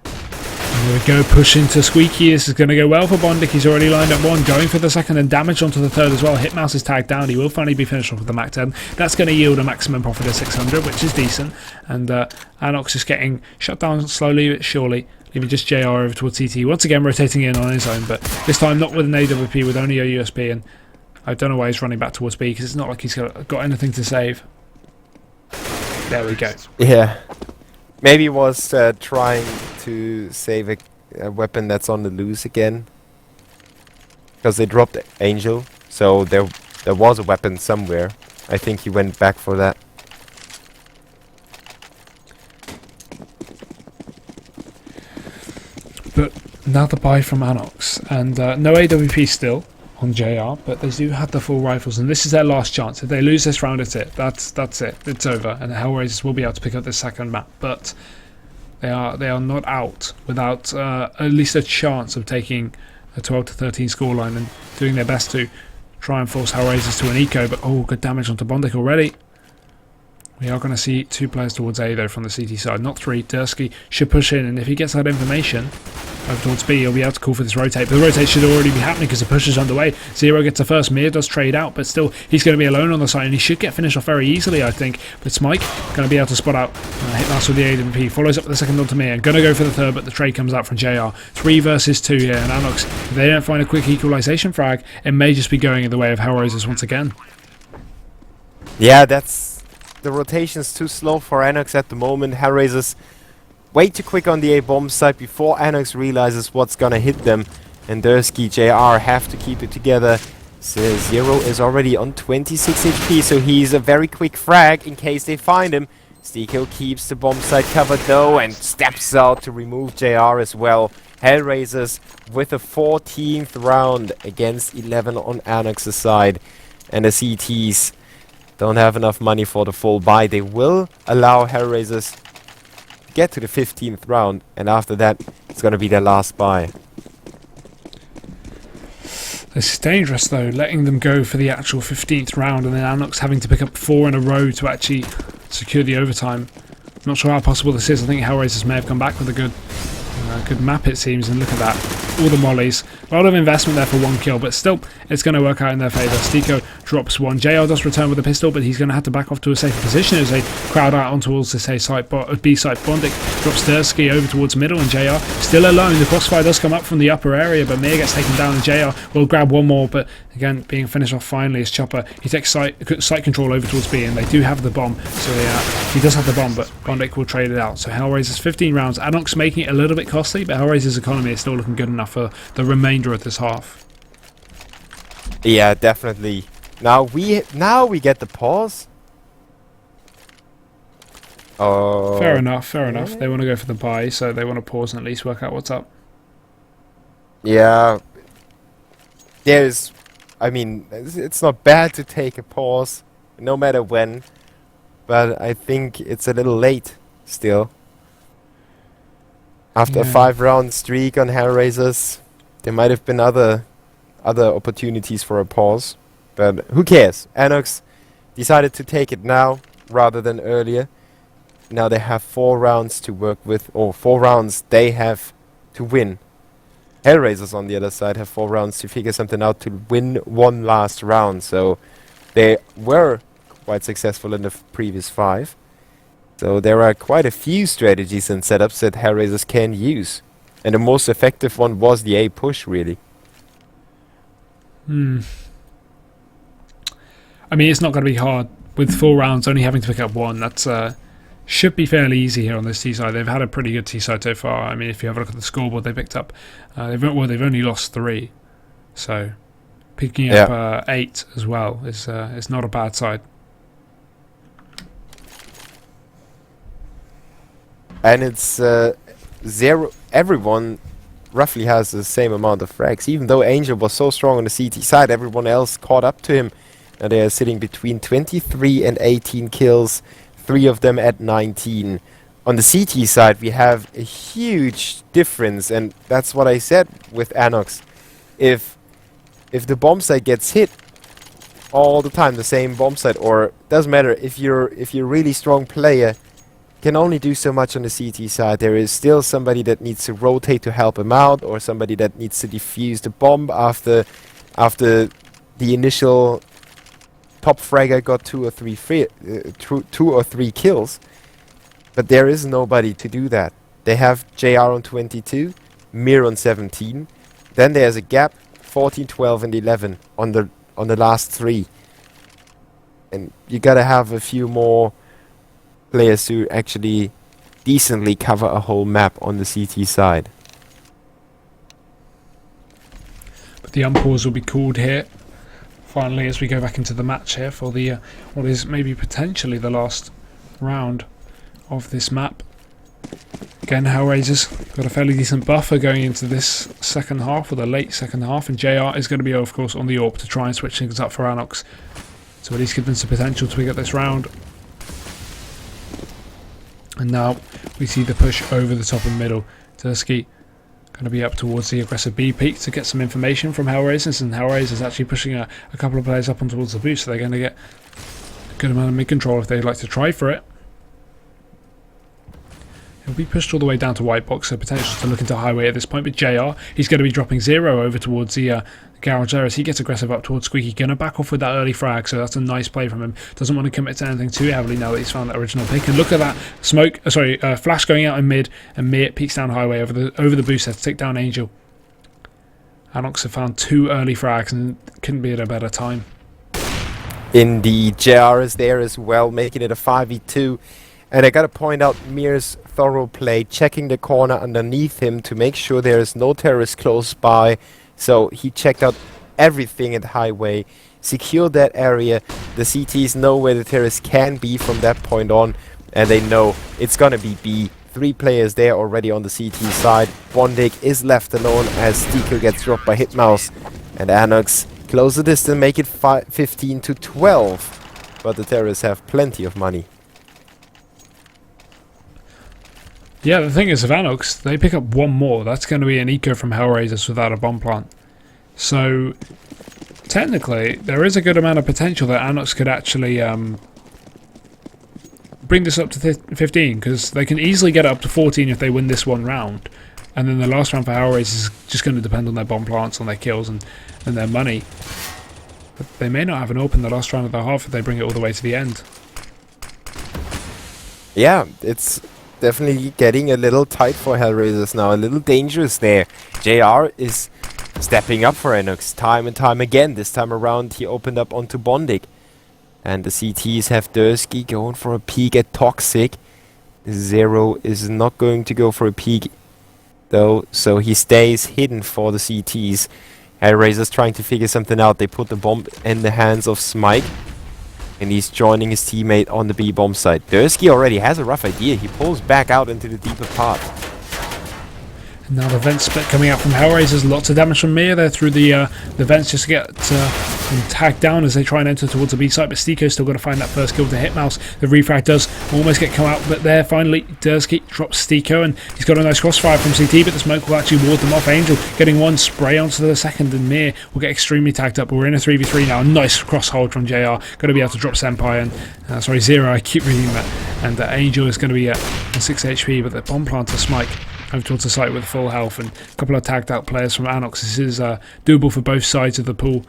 There we go, push into Squeaky. This is going to go well for Bondic. He's already lined up 1, going for the second, and damage onto the third as well. Hitmouse is tagged down. He will finally be finished off with the Mac 10. That's going to yield a maximum profit of 600, which is decent. And ANOX is getting shut down slowly but surely, leaving just JR over towards CT. Once again rotating in on his own, but this time not with an AWP, with only a USB. And I don't know why he's running back towards B, because it's not like he's got anything to save. There we go. Yeah. Maybe he was trying to save a weapon that's on the loose again. Because they dropped Angel, so there was a weapon somewhere. I think he went back for that. But now the buy from ANOX, and no AWP still on JR, but they do have the full rifles, and this is their last chance. If they lose this round, it's it. That's it. It's over, and the HellRaisers will be able to pick up this second map. But they are not out without at least a chance of taking a 12 to 13 scoreline and doing their best to try and force HellRaisers to an eco. But oh, good damage onto Bondic already. We are going to see 2 players towards A though from the CT side, not 3. Dursky should push in, and if he gets that information over towards B, he'll be able to call for this rotate. But the rotate should already be happening because the push is underway. Zero gets the first. Mir does trade out, but still he's going to be alone on the side, and he should get finished off very easily, I think. But Smike going to be able to spot out. Hitmouse with the AWP, follows up with the second onto Mir, and going to go for the third, but the trade comes out from JR. 3 versus 2 here, and ANOX, if they don't find a quick equalisation frag, it may just be going in the way of HellRaisers once again. Yeah, the rotation's too slow for ANOX at the moment. HellRaisers way too quick on the A bomb site before ANOX realizes what's gonna hit them. And Dursky, JR have to keep it together So Zero is already on 26 HP, so he's a very quick frag in case they find him. Stico keeps the bomb site covered though and steps out to remove JR as well. HellRaisers with a 14th round against 11 on ANOX's side. And the CTs don't have enough money for the full buy. They will allow HellRaisers to get to the 15th round, and after that it's going to be their last buy. This is dangerous though, letting them go for the actual 15th round and then ANOX having to pick up 4 in a row to actually secure the overtime. Not sure how possible this is. I think HellRaisers may have come back with a good map, it seems, and look at that. All the mollies. A lot of investment there for 1 kill, but still, it's going to work out in their favour. Stico drops 1. JR does return with a pistol, but he's going to have to back off to a safer position as they crowd out on towards this B site. Bondic drops Dursky over towards middle, and JR still alone. The crossfire does come up from the upper area, but Mir gets taken down, and JR will grab one more, but again, being finished off finally is Chopper. He takes site control over towards B, and they do have the bomb, so he does have the bomb, but Bondic will trade it out. So HellRaisers 15 rounds. ANOX making it a little bit costly, but HellRaisers' economy is still looking good enough for the remainder of this half. Yeah, definitely. Now we get the pause. Oh. Fair enough. They want to go for the buy, so they want to pause and at least work out what's up. Yeah. I mean, it's not bad to take a pause, no matter when, but I think it's a little late still. After a 5-round streak on HellRaisers, there might have been other opportunities for a pause, but who cares? ANOX decided to take it now rather than earlier. Now they have 4 rounds to work with, or 4 rounds they have to win. HellRaisers on the other side have 4 rounds to figure something out to win 1 last round, so they were quite successful in the previous 5. So there are quite a few strategies and setups that HellRaisers can use. And the most effective one was the A push, really. I mean, it's not going to be hard. With 4 rounds, only having to pick up 1, that's should be fairly easy here on this T side. They've had a pretty good T side so far. I mean, if you have a look at the scoreboard they picked up, they've only lost 3. So picking up 8 as well is not a bad side. And it's 0. Everyone roughly has the same amount of frags. Even though Angel was so strong on the CT side, everyone else caught up to him. And they are sitting between 23 and 18 kills, 3 of them at 19. On the CT side, we have a huge difference, and that's what I said with ANOX. If the bomb site gets hit all the time, the same bomb site, or doesn't matter, if you're a really strong player, can only do so much on the CT side. There is still somebody that needs to rotate to help him out, or somebody that needs to defuse the bomb after the initial top fragger got 2 or 3 kills. But there is nobody to do that. They have JR on 22, Mir on 17. Then there's a gap, 14, 12, and 11 on the last 3. And you gotta have a few more players to actually decently cover a whole map on the CT side. But the unpause will be called here finally as we go back into the match here for the what is maybe potentially the last round of this map. Again, HellRaisers got a fairly decent buffer going into this second half, or the late second half, and JR is going to be, of course, on the AWP to try and switch things up for ANOX, so at least give them some potential to get this round. And now we see the push over the top and middle. Tursky going to be up towards the aggressive B peak to get some information from HellRaisers, and HellRaisers actually pushing a couple of players up on towards the boost, so they're going to get a good amount of mid-control if they'd like to try for it. He'll be pushed all the way down to white box, so potential to look into highway at this point, but JR, he's going to be dropping 0 over towards the garage there as he gets aggressive up towards Squeaky. Going to back off with that early frag, so that's a nice play from him. Doesn't want to commit to anything too heavily now that he's found that original pick. And look at that smoke, flash going out in mid, and Mir peeks down highway over the boost there to take down Angel. ANOX have found 2 early frags and couldn't be at a better time. Indeed, JR is there as well, making it a 5v2. And I gotta point out Mir's thorough play, checking the corner underneath him to make sure there is no terrorist close by. So he checked out everything at highway, secure that area. The CTs know where the terrorists can be from that point on, and they know it's gonna be B. 3 players there already on the CT side. Bondik is left alone as Stiko gets dropped by Hitmouse, and ANOX close the distance, make it 15 to 12. But the terrorists have plenty of money. Yeah, the thing is, with ANOX, they pick up one more. That's going to be an eco from HellRaisers without a bomb plant. So, technically, there is a good amount of potential that ANOX could actually bring this up to 15, because they can easily get it up to 14 if they win this one round. And then the last round for HellRaisers is just going to depend on their bomb plants, on their kills, and their money. But they may not have an open the last round of the half if they bring it all the way to the end. Yeah, it's definitely getting a little tight for HellRaisers now, a little dangerous there. JR is stepping up for ANOX time and time again. This time around he opened up onto Bondik. And the CTs have Dursky going for a peek at Toxic. Zero is not going to go for a peek though, so he stays hidden for the CTs. HellRaisers trying to figure something out. They put the bomb in the hands of Smike, and he's joining his teammate on the B bomb side. Dursky already has a rough idea. He pulls back out into the deeper part. Now the vent split coming out from HellRaisers. Lots of damage from Mir there through the vents just to get tagged down as they try and enter towards the B side. But Stiko's still got to find that first kill with the Hitmouse. The refrag does almost get come out, but there finally Dursky drops Stiko, and he's got a nice crossfire from CT, but the smoke will actually ward them off. Angel getting one spray onto the second, and Mir will get extremely tagged up. But we're in a 3v3 now. Nice cross hold from JR. Going to be able to drop Senpai, and sorry, Zero, I keep reading that. And Angel is going to be at 6 HP, but the bomb planter Smike over towards the site with full health, and a couple of tagged out players from ANOX. This is doable for both sides of the pool.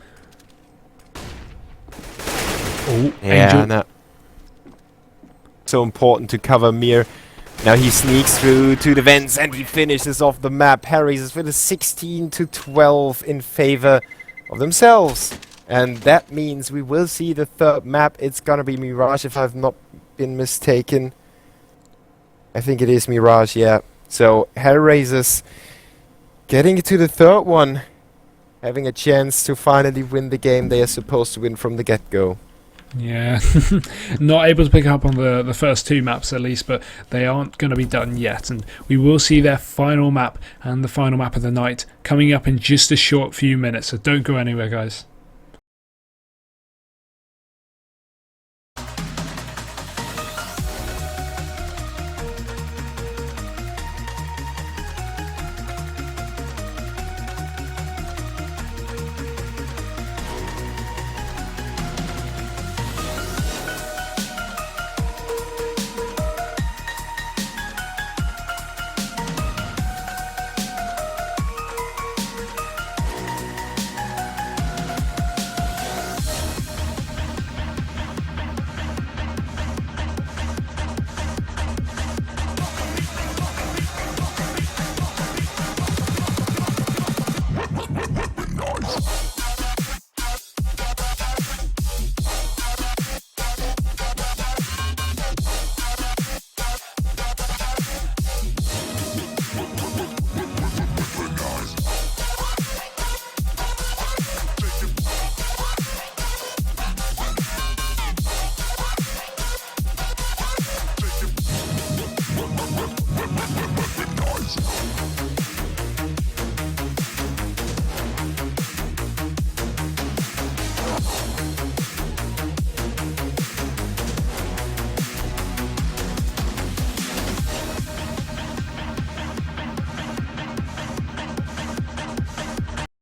Oh, yeah, Angel. no. So important to cover Mir. Now he sneaks through to the vents and he finishes off the map. HellRaisers with a 16 to 12 in favor of themselves. And that means we will see the third map. It's gonna be Mirage if I've not been mistaken. I think it is Mirage, yeah. So HellRaisers getting to the third one, having a chance to finally win the game they are supposed to win from the get-go. Yeah, not able to pick up on the first 2 maps at least, but they aren't going to be done yet, and we will see their final map and the final map of the night coming up in just a short few minutes, so don't go anywhere, guys.